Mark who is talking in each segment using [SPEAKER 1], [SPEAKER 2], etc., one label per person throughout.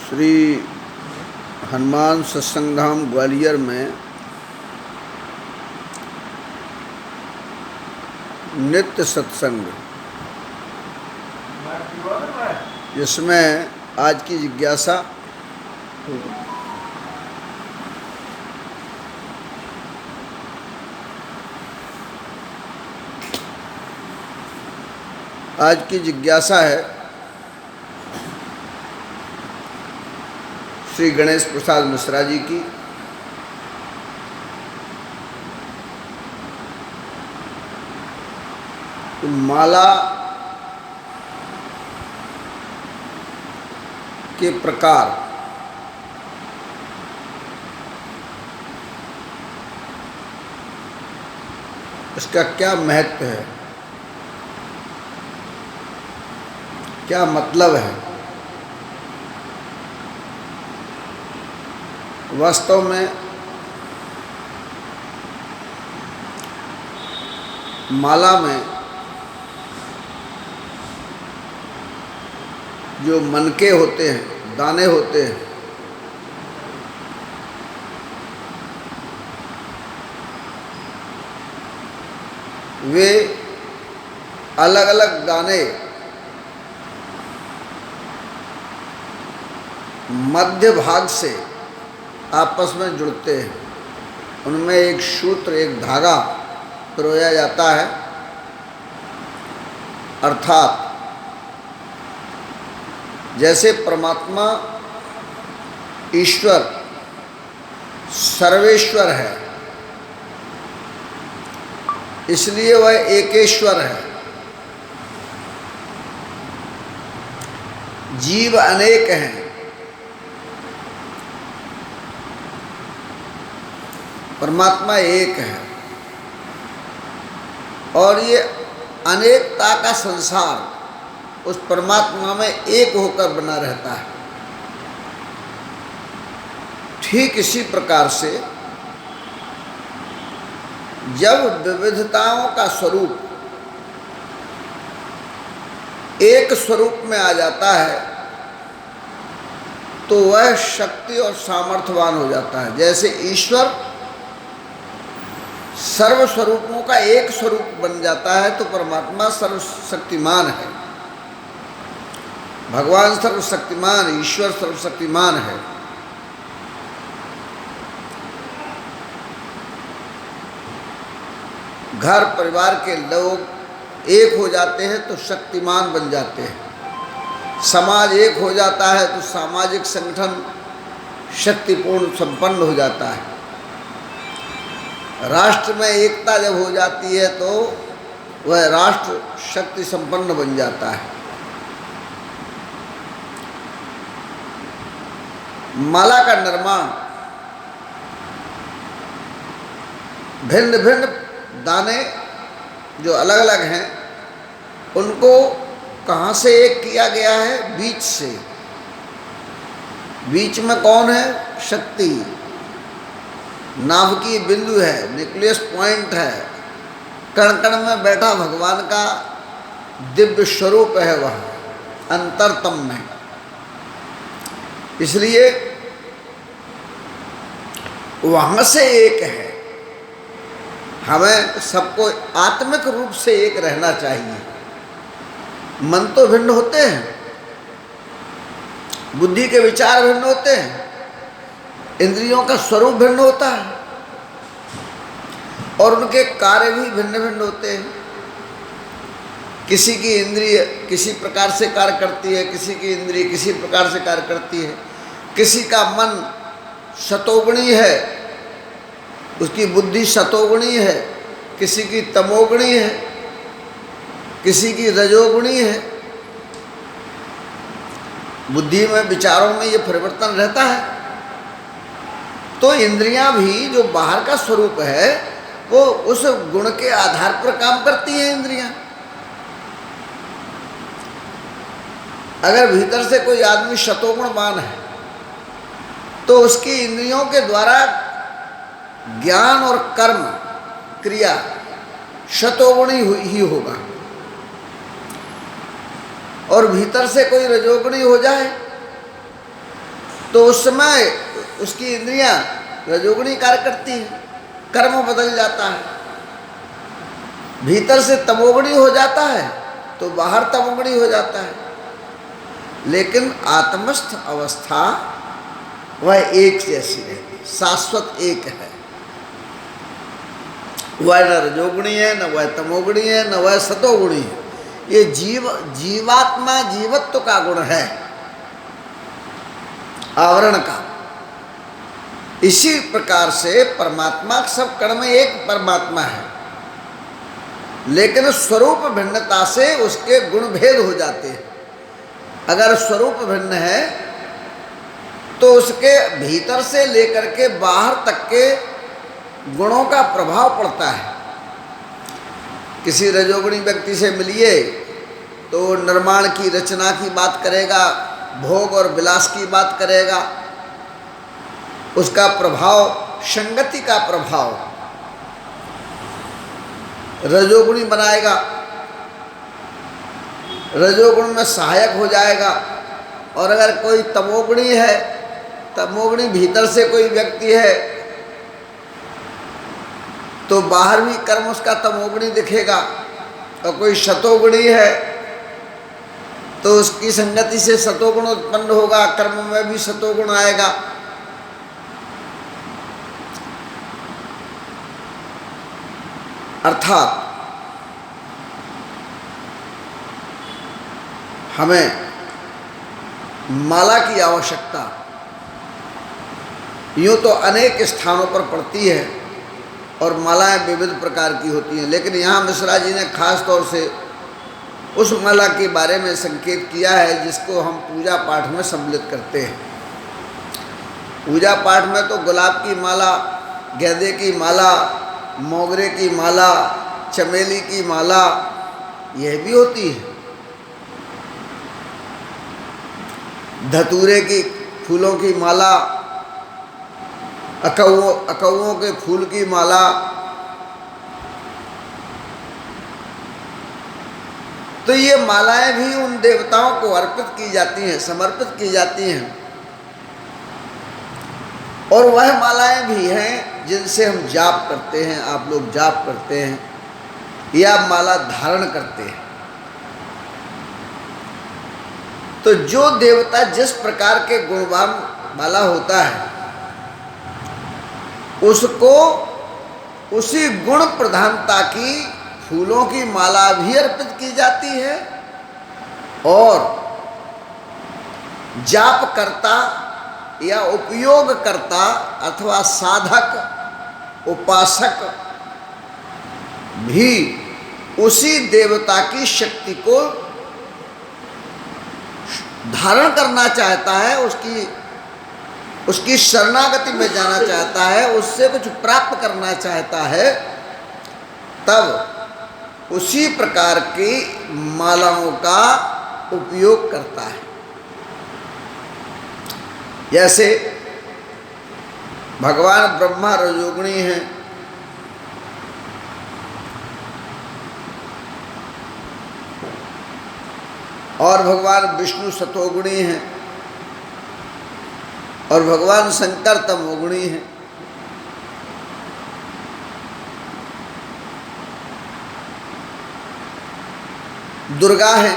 [SPEAKER 1] श्री हनुमान सत्संग धाम ग्वालियर में नित्य सत्संग, जिसमें आज की जिज्ञासा है श्री गणेश प्रसाद मिश्रा जी की। माला के प्रकार, इसका क्या महत्व है, क्या मतलब है। वास्तव में माला में जो मनके होते हैं, दाने होते हैं, वे अलग अलग दाने मध्य भाग से आपस में जुड़ते हैं। उनमें एक सूत्र, एक धागा पिरोया जाता है, अर्थात जैसे परमात्मा ईश्वर सर्वेश्वर है, इसलिए वह एकेश्वर है। जीव अनेक हैं, परमात्मा एक है। और ये अनेकता का संसार उस परमात्मा में एक होकर बना रहता है। ठीक इसी प्रकार से जब विविधताओं का स्वरूप एक स्वरूप में आ जाता है तो वह शक्ति और सामर्थ्यवान हो जाता है। जैसे ईश्वर सर्व स्वरूपों का एक स्वरूप बन जाता है तो परमात्मा सर्वशक्तिमान है। भगवान सर्वशक्तिमान, ईश्वर सर्वशक्तिमान है। घर परिवार के लोग एक हो जाते हैं तो शक्तिमान बन जाते हैं। समाज एक हो जाता है तो सामाजिक संगठन शक्तिपूर्ण संपन्न हो जाता है। राष्ट्र में एकता जब हो जाती है तो वह राष्ट्र शक्ति संपन्न बन जाता है। माला का निर्माण भिन्न भिन्न दाने जो अलग अलग हैं उनको कहाँ से एक किया गया है? बीच से। बीच में कौन है? शक्ति। नाभिकीय बिंदु है, न्यूक्लियस पॉइंट है। कण कण में बैठा भगवान का दिव्य स्वरूप है वह अंतरतम में। इसलिए वहाँ से एक है। हमें सबको आत्मिक रूप से एक रहना चाहिए। मन तो भिन्न होते हैं, बुद्धि के विचार भिन्न होते हैं, इंद्रियों का स्वरूप भिन्न होता है और उनके कार्य भी भिन्न भिन्न होते हैं। किसी की इंद्रिय किसी प्रकार से कार्य करती है, किसी की इंद्रिय किसी प्रकार से कार्य करती है। किसी का मन सतोगुणी है, उसकी बुद्धि सतोगुणी है, किसी की तमोगुणी है, किसी की रजोगुणी है। बुद्धि में, विचारों में ये परिवर्तन रहता है। तो इंद्रियां भी जो बाहर का स्वरूप है वो उस गुण के आधार पर काम करती हैं। इंद्रियां अगर भीतर से कोई आदमी शतोगुणवान है तो उसकी इंद्रियों के द्वारा ज्ञान और कर्म क्रिया शतोगुणी ही होगा। और भीतर से कोई रजोगुणी हो जाए तो उस समय उसकी इंद्रियां रजोगुणी कार्य करती हैं, कर्म बदल जाता है। भीतर से तमोगुणी हो जाता है तो बाहर तमोगुणी हो जाता है, लेकिन आत्मस्थ अवस्था वह एक जैसी रहेगी, शाश्वत एक है। वह न रजोगुणी है, न वह तमोगुणी है, न वह सतोगुणी है। ये जीवात्मा जीवत्व का गुण है, आवरण का। इसी प्रकार से परमात्मा सब कण में एक परमात्मा है, लेकिन स्वरूप भिन्नता से उसके गुण भेद हो जाते हैं। अगर स्वरूप भिन्न है तो उसके भीतर से लेकर के बाहर तक के गुणों का प्रभाव पड़ता है। किसी रजोगुणी व्यक्ति से मिलिए तो निर्माण की, रचना की बात करेगा, भोग और विलास की बात करेगा। उसका प्रभाव, संगति का प्रभाव रजोगुणी बनाएगा, रजोगुण में सहायक हो जाएगा। और अगर कोई तमोगुणी है, तमोगुणी भीतर से कोई व्यक्ति है, तो बाहर भी कर्म उसका तमोगुणी दिखेगा। और कोई सतोगुणी है तो उसकी संगति से सतोगुण उत्पन्न होगा, कर्म में भी सतोगुण आएगा। अर्थात हमें माला की आवश्यकता यूँ तो अनेक स्थानों पर पड़ती है और मालाएं विविध प्रकार की होती हैं, लेकिन यहाँ मिश्रा जी ने खास तौर से उस माला के बारे में संकेत किया है जिसको हम पूजा पाठ में सम्मिलित करते हैं। पूजा पाठ में तो गुलाब की माला, गेंदे की माला, मोगरे की माला, चमेली की माला, यह भी होती है। धतूरे की फूलों की माला, अकौओं के फूल की माला, तो ये मालाएं भी उन देवताओं को अर्पित की जाती हैं, समर्पित की जाती हैं। और वह मालाएं भी हैं जिनसे हम जाप करते हैं, आप लोग जाप करते हैं या माला धारण करते हैं। तो जो देवता जिस प्रकार के गुणवान वाला होता है, उसको उसी गुण प्रधानता की फूलों की माला भी अर्पित की जाती है। और जाप करता या उपयोग करता अथवा साधक, उपासक भी उसी देवता की शक्ति को धारण करना चाहता है, उसकी शरणागति में जाना चाहता है, उससे कुछ प्राप्त करना चाहता है, तब उसी प्रकार की मालाओं का उपयोग करता है। जैसे भगवान ब्रह्मा रजोगुणी हैं, और भगवान विष्णु सतोगुणी हैं, और भगवान शंकर तमोगुणी हैं। दुर्गा है,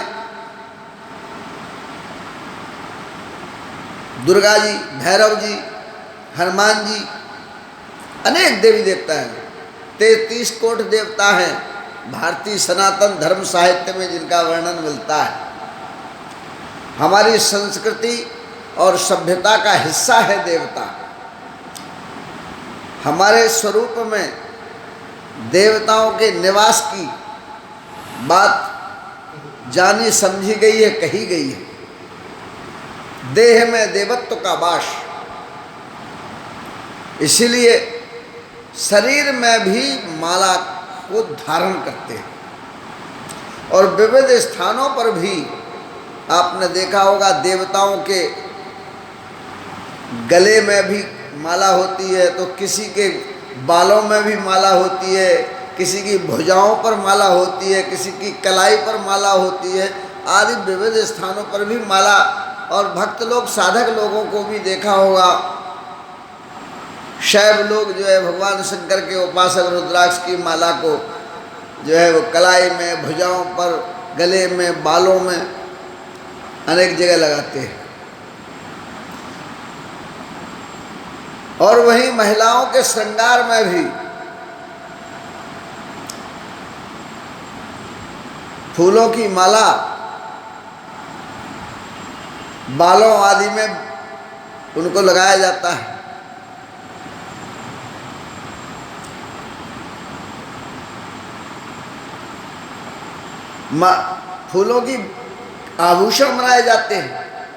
[SPEAKER 1] दुर्गा जी, भैरव जी, हनुमान जी, अनेक देवी देवता हैं। 33 कोटि देवता हैं भारतीय सनातन धर्म साहित्य में, जिनका वर्णन मिलता है। हमारी संस्कृति और सभ्यता का हिस्सा है देवता। हमारे स्वरूप में देवताओं के निवास की बात जानी समझी गई है, कही गई है। देह में देवत्व का वास, इसीलिए शरीर में भी माला को धारण करते हैं। और विविध स्थानों पर भी आपने देखा होगा, देवताओं के गले में भी माला होती है, तो किसी के बालों में भी माला होती है, किसी की भुजाओं पर माला होती है, किसी की कलाई पर माला होती है, आदि विविध स्थानों पर भी माला और भक्त लोग, साधक लोगों को भी देखा होगा, शैव लोग जो है भगवान शंकर के उपासक रुद्राक्ष की माला को जो है वो कलाई में, भुजाओं पर, गले में, बालों में, अनेक जगह लगाते हैं। और वहीं महिलाओं के श्रृंगार में भी फूलों की माला बालों आदि में उनको लगाया जाता है। फूलों की आभूषण बनाए जाते हैं।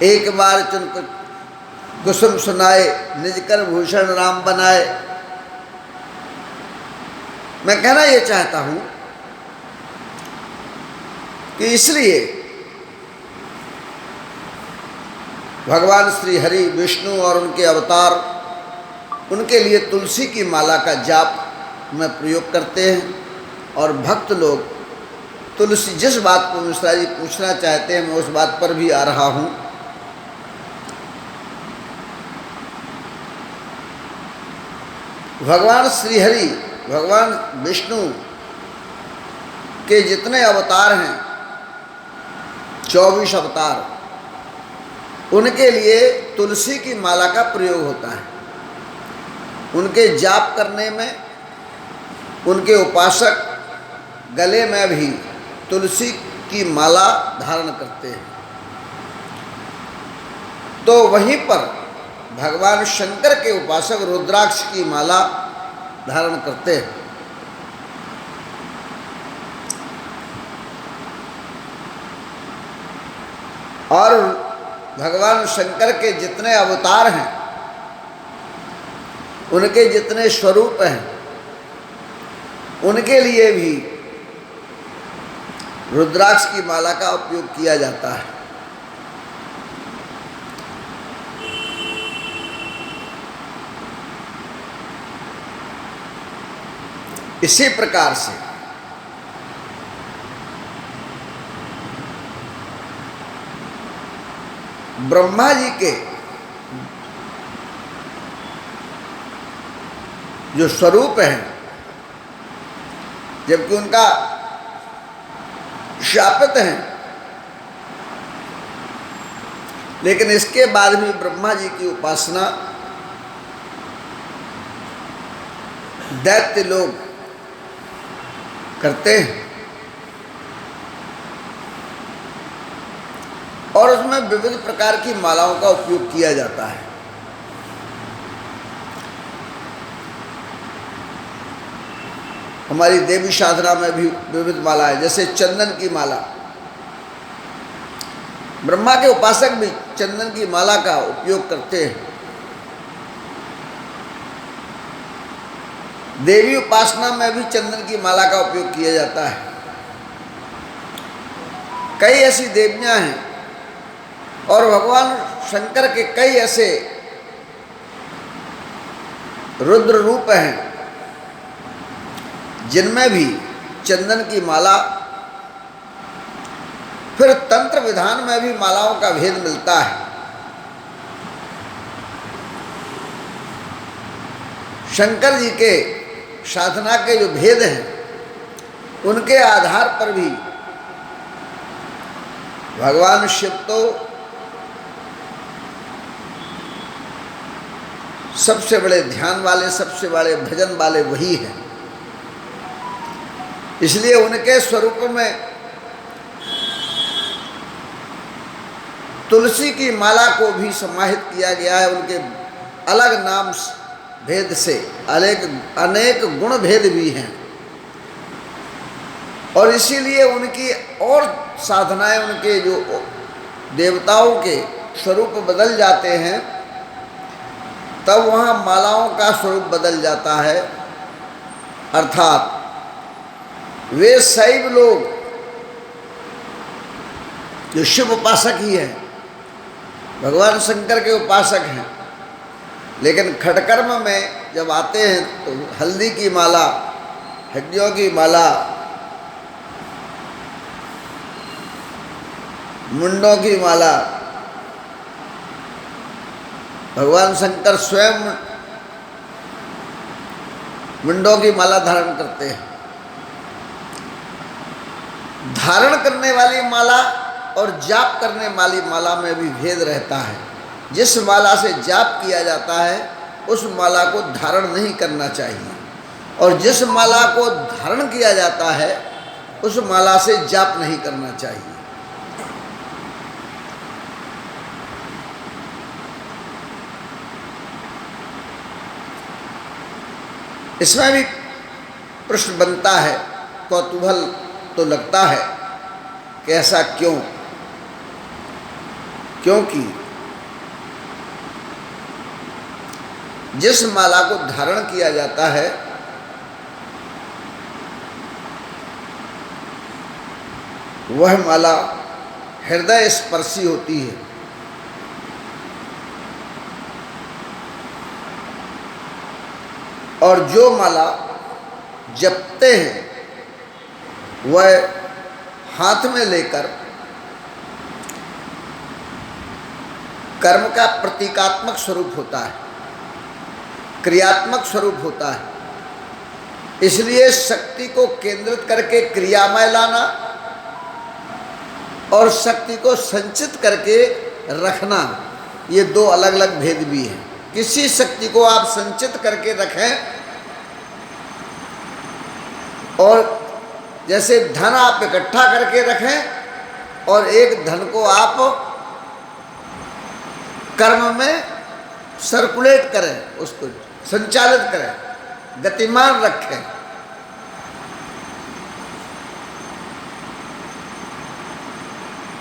[SPEAKER 1] एक बार चुनकर कुसुम सुनाए, निज कर भूषण राम बनाए। मैं कहना ये चाहता हूं कि इसलिए भगवान श्री हरि, विष्णु और उनके अवतार, उनके लिए तुलसी की माला का जाप में प्रयोग करते हैं। और भक्त लोग तुलसी, जिस बात को मिश्रा जी पूछना चाहते हैं, मैं उस बात पर भी आ रहा हूं। भगवान श्री हरि, भगवान विष्णु के जितने अवतार हैं, 24 अवतार, उनके लिए तुलसी की माला का प्रयोग होता है। उनके जाप करने में, उनके उपासक गले में भी तुलसी की माला धारण करते हैं। तो वहीं पर भगवान शंकर के उपासक रुद्राक्ष की माला धारण करते हैं। और भगवान शंकर के जितने अवतार हैं, उनके जितने स्वरूप हैं, उनके लिए भी रुद्राक्ष की माला का उपयोग किया जाता है। इसी प्रकार से ब्रह्मा जी के जो स्वरूप हैं, जबकि उनका शापित हैं, लेकिन इसके बाद भी ब्रह्मा जी की उपासना दैत्य लोग करते हैं। और उसमें विविध प्रकार की मालाओं का उपयोग किया जाता है। हमारी देवी साधना में भी विविध मालाएं, जैसे चंदन की माला, ब्रह्मा के उपासक भी चंदन की माला का उपयोग करते हैं। देवी उपासना में भी चंदन की माला का उपयोग किया जाता है। कई ऐसी देवियां हैं और भगवान शंकर के कई ऐसे रुद्र रूप हैं जिनमें भी चंदन की माला, फिर तंत्र विधान में भी मालाओं का भेद मिलता है। शंकर जी के साधना के जो भेद हैं, उनके आधार पर भी भगवान शिव तो सबसे बड़े ध्यान वाले, सबसे बड़े भजन वाले वही हैं। इसलिए उनके स्वरूप में तुलसी की माला को भी समाहित किया गया है। उनके अलग नाम भेद से अनेक गुण भेद भी हैं, और इसीलिए उनकी और साधनाएं, उनके जो देवताओं के स्वरूप बदल जाते हैं, तब वहाँ मालाओं का स्वरूप बदल जाता है। अर्थात वे शैव लोग जो शिव उपासक ही हैं, भगवान शंकर के उपासक हैं, लेकिन खटकर्म में जब आते हैं तो हल्दी की माला, हड्डियों की माला, मुंडों की माला, भगवान शंकर स्वयं मुंडों की माला धारण करते हैं। धारण करने वाली माला और जाप करने वाली माला में भी भेद रहता है। जिस माला से जाप किया जाता है उस माला को धारण नहीं करना चाहिए, और जिस माला को धारण किया जाता है उस माला से जाप नहीं करना चाहिए। इसमें भी प्रश्न बनता है, कौतूहल तो लगता है कि ऐसा क्यों? क्योंकि जिस माला को धारण किया जाता है वह माला हृदय स्पर्शी होती है, और जो माला जपते हैं वह हाथ में लेकर कर्म का प्रतीकात्मक स्वरूप होता है, क्रियात्मक स्वरूप होता है। इसलिए शक्ति को केंद्रित करके क्रियामय लाना और शक्ति को संचित करके रखना, ये दो अलग अलग भेद भी हैं। किसी शक्ति को आप संचित करके रखें, और जैसे धन आप इकट्ठा करके रखें, और एक धन को आप कर्म में सर्कुलेट करें, उसको संचालित करें, गतिमान रखें।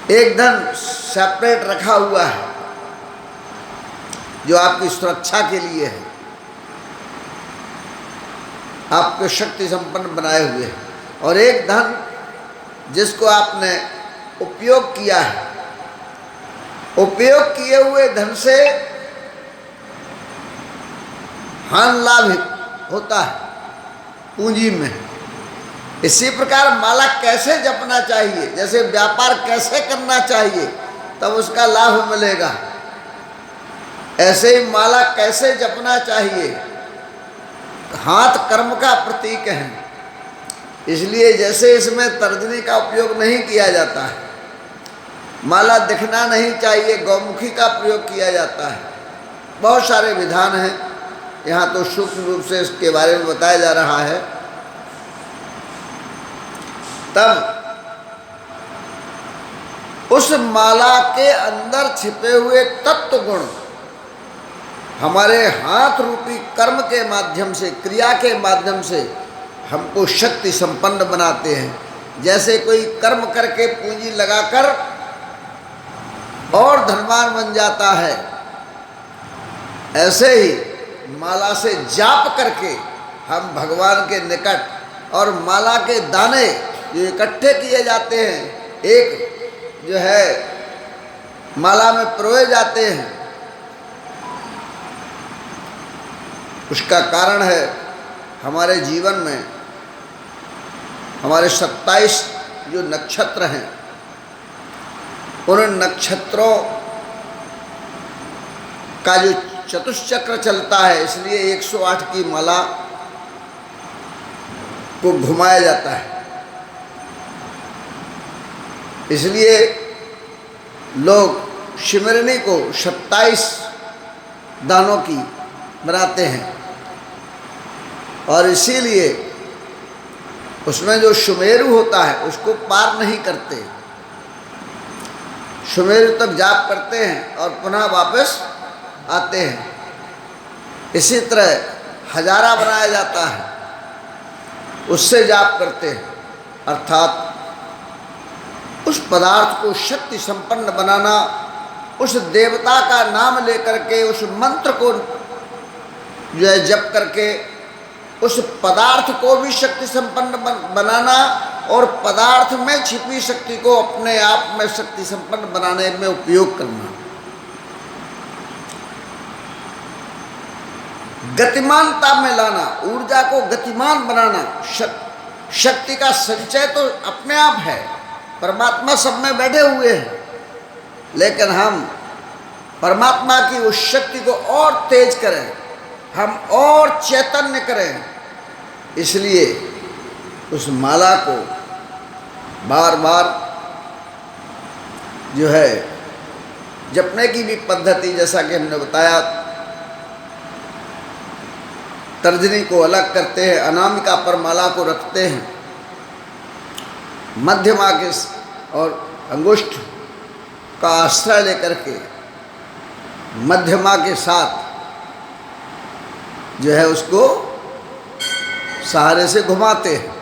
[SPEAKER 1] एक धन सेपरेट रखा हुआ है जो आपकी सुरक्षा के लिए है, आपको शक्ति संपन्न बनाए हुए है, और एक धन जिसको आपने उपयोग किया है, उपयोग किए हुए धन से हानि लाभ होता है पूंजी में। इसी प्रकार माला कैसे जपना चाहिए, जैसे व्यापार कैसे करना चाहिए तब उसका लाभ मिलेगा, ऐसे ही माला कैसे जपना चाहिए। हाथ कर्म का प्रतीक है, इसलिए जैसे इसमें तर्जनी का उपयोग नहीं किया जाता है, माला दिखना नहीं चाहिए, गौमुखी का प्रयोग किया जाता है। बहुत सारे विधान हैं, यहाँ तो सूक्ष्म रूप से इसके बारे में बताया जा रहा है। तब उस माला के अंदर छिपे हुए तत्व गुण हमारे हाथ रूपी कर्म के माध्यम से, क्रिया के माध्यम से हमको शक्ति संपन्न बनाते हैं। जैसे कोई कर्म करके पूंजी लगाकर और धनवान बन जाता है, ऐसे ही माला से जाप करके हम भगवान के निकट, और माला के दाने जो इकट्ठे किए जाते हैं, एक जो है माला में पिरोए जाते हैं, उसका कारण है हमारे जीवन में हमारे 27 जो नक्षत्र हैं, उन नक्षत्रों का जो चतुष्चक्र चलता है, इसलिए 108 की माला को घुमाया जाता है। इसलिए लोग शिमरनी को 27 दानों की बनाते हैं, और इसीलिए उसमें जो सुमेरु होता है उसको पार नहीं करते, सुमेरु तक जाप करते हैं और पुनः वापस आते हैं। इसी तरह हजारा बनाया जाता है, उससे जाप करते हैं, अर्थात उस पदार्थ को शक्ति संपन्न बनाना, उस देवता का नाम लेकर के, उस मंत्र को जो है जप करके उस पदार्थ को भी शक्ति संपन्न बनाना, और पदार्थ में छिपी शक्ति को अपने आप में शक्ति संपन्न बनाने में उपयोग करना। गतिमानता में लाना, ऊर्जा को गतिमान बनाना। शक्ति का संचय तो अपने आप है, परमात्मा सब में बैठे हुए हैं, लेकिन हम परमात्मा की उस शक्ति को और तेज करें, हम और चैतन्य करें, इसलिए उस माला को बार बार जो है जपने की भी पद्धति, जैसा कि हमने बताया, तर्जनी को अलग करते हैं, अनामिका पर माला को रखते हैं, मध्यमा के और अंगुष्ठ का आश्रय लेकर के मध्यमा के साथ जो है उसको सहारे से घुमाते हैं।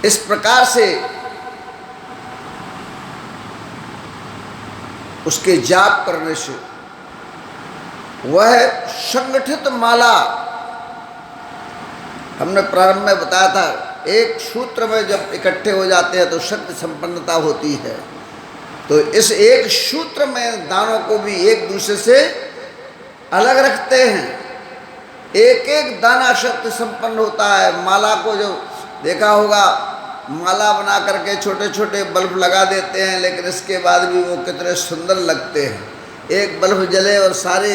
[SPEAKER 1] इस प्रकार से उसके जाप करने से वह संगठित माला, हमने प्रारंभ में बताया था, एक सूत्र में जब इकट्ठे हो जाते हैं तो शक्ति संपन्नता होती है। तो इस एक सूत्र में दानों को भी एक दूसरे से अलग रखते हैं, एक एक दाना शक्ति संपन्न होता है। माला को जो देखा होगा, माला बना करके छोटे छोटे बल्ब लगा देते हैं, लेकिन इसके बाद भी वो कितने सुंदर लगते हैं। एक बल्ब जले और सारे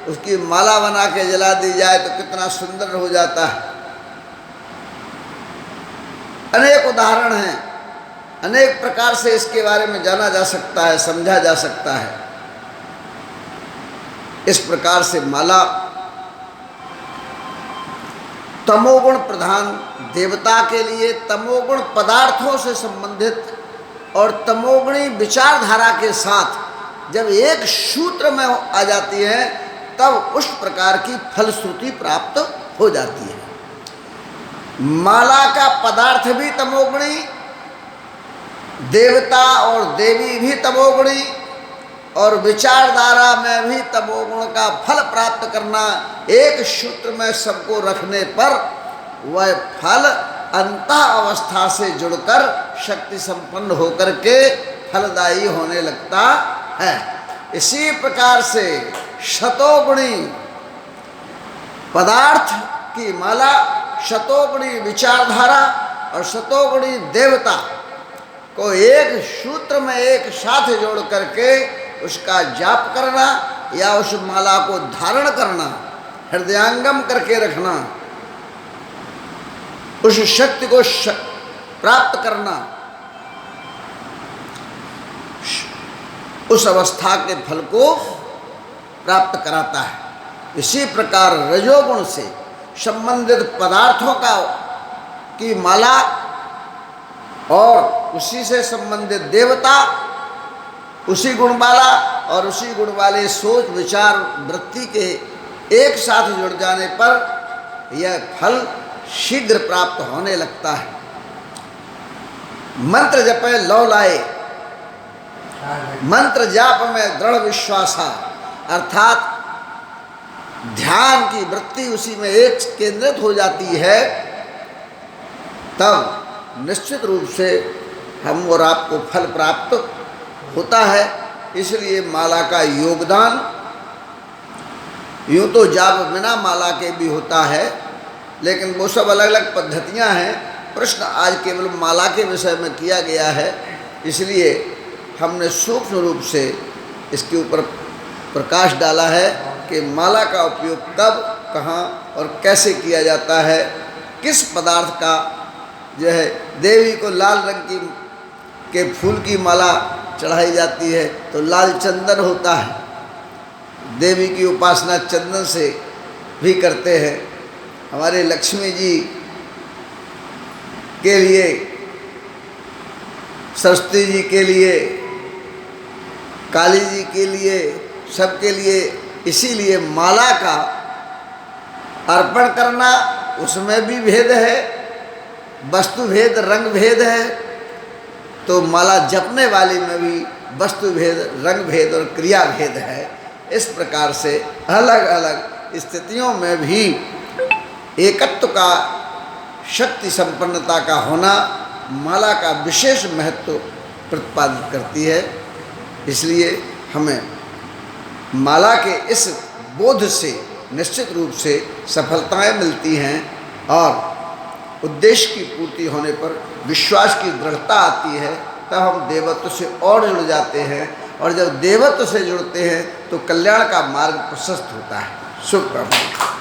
[SPEAKER 1] उसकी माला बना के जला दी जाए तो कितना सुंदर हो जाता है। अनेक उदाहरण हैं, अनेक प्रकार से इसके बारे में जाना जा सकता है, समझा जा सकता है। इस प्रकार से माला तमोगुण प्रधान देवता के लिए तमोगुण पदार्थों से संबंधित और तमोगुणी विचारधारा के साथ जब एक सूत्र में आ जाती है तब उस प्रकार की फलश्रुति प्राप्त हो जाती है। माला का पदार्थ भी तमोगुणी, देवता और देवी भी तमोगुणी, और विचारधारा में भी तमोगुण का फल प्राप्त करना, एक सूत्र में सबको रखने पर वह फल अंतः अवस्था से जुड़कर शक्ति संपन्न होकर के फलदायी होने लगता है। इसी प्रकार से शतोगुणी पदार्थ की माला, शतोगुणी विचारधारा और शतोगुणी देवता को एक सूत्र में एक साथ जोड़ करके उसका जाप करना या उस माला को धारण करना, हृदयांगम करके रखना, उस शक्ति को प्राप्त करना, उस अवस्था के फल को प्राप्त कराता है। इसी प्रकार रजोगुण से संबंधित पदार्थों की माला और उसी से संबंधित देवता, उसी गुण वाला और उसी गुण वाले सोच विचार वृत्ति के एक साथ जुड़ जाने पर यह फल शीघ्र प्राप्त होने लगता है। मंत्र जपे लौ लाए, मंत्र जाप में दृढ़ विश्वास, अर्थात ध्यान की वृत्ति उसी में एक केंद्रित हो जाती है, तब निश्चित रूप से हम और आपको फल प्राप्त होता है। इसलिए माला का योगदान यूँ तो जाप बिना माला के भी होता है, लेकिन वो सब अलग अलग पद्धतियाँ हैं। प्रश्न आज केवल माला के विषय में किया गया है, इसलिए हमने सूक्ष्म रूप से इसके ऊपर प्रकाश डाला है कि माला का उपयोग कब, कहाँ और कैसे किया जाता है। किस पदार्थ का जो है, देवी को लाल रंग के फूल की माला चढ़ाई जाती है तो लाल चंदन होता है। देवी की उपासना चंदन से भी करते हैं। हमारे लक्ष्मी जी के लिए, सरस्वती जी के लिए, काली जी के लिए, सबके लिए, इसीलिए माला का अर्पण करना, उसमें भी भेद है, वस्तु भेद, रंग भेद है। तो माला जपने वाली में भी वस्तु भेद, रंग भेद और क्रिया भेद है। इस प्रकार से अलग अलग स्थितियों में भी एकत्व का, शक्ति संपन्नता का होना माला का विशेष महत्व प्रतिपादित करती है। इसलिए हमें माला के इस बोध से निश्चित रूप से सफलताएं मिलती हैं और उद्देश्य की पूर्ति होने पर विश्वास की दृढ़ता आती है, तब हम देवत्व से और जुड़ जाते हैं, और जब देवत्व से जुड़ते हैं तो कल्याण का मार्ग प्रशस्त होता है। शुभ प्रभात।